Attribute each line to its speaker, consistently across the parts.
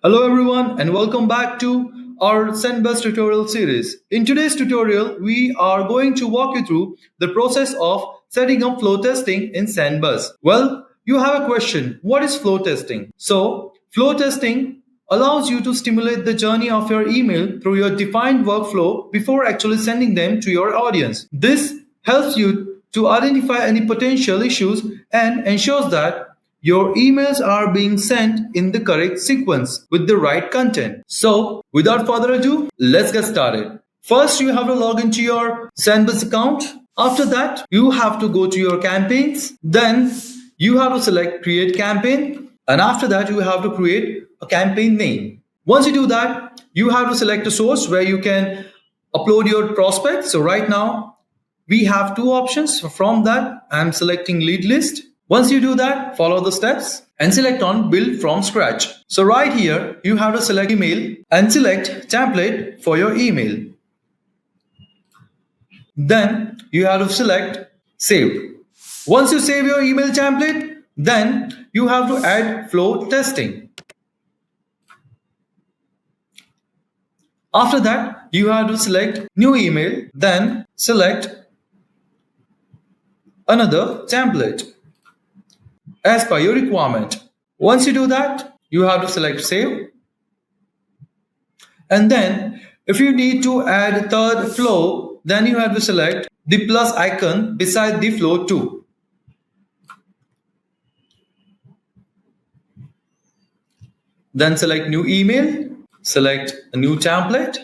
Speaker 1: Hello everyone and welcome back to our Sendbus tutorial series. In today's tutorial, we are going to walk you through the process of setting up flow testing in Sendbus. Well, you have a question. What is flow testing? So, flow testing allows you to stimulate the journey of your email through your defined workflow before actually sending them to your audience. This helps you to identify any potential issues and ensures that your emails are being sent in the correct sequence with the right content. So, without further ado, let's get started. First, you have to log into your Sendbus account. After that, you have to go to your campaigns. Then, you have to select Create Campaign. And after that, you have to create a campaign name. Once you do that, you have to select a source where you can upload your prospects. So, right now, we have two options. From that, I'm selecting lead list. Once you do that, follow the steps and select on build from scratch. So right here, you have to select email and select template for your email. Then you have to select save. Once you save your email template, then you have to add flow testing. After that, you have to select new email, then select another template as per your requirement. Once you do that, you have to select save. And then if you need to add third flow, then you have to select the plus icon beside the flow 2. Then select new email, select a new template.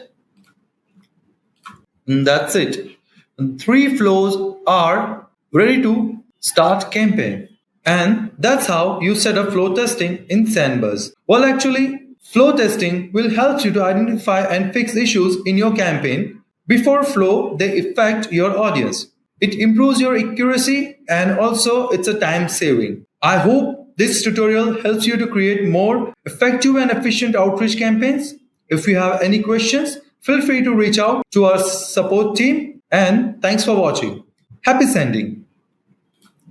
Speaker 1: And that's it. And 3 flows are ready to start campaign. And that's how you set up flow testing in Sendbus. Well, actually, flow testing will help you to identify and fix issues in your campaign before flow they affect your audience. It improves your accuracy and also it's a time saving. I hope this tutorial helps you to create more effective and efficient outreach campaigns. If you have any questions, feel free to reach out to our support team, and thanks for watching. Happy sending!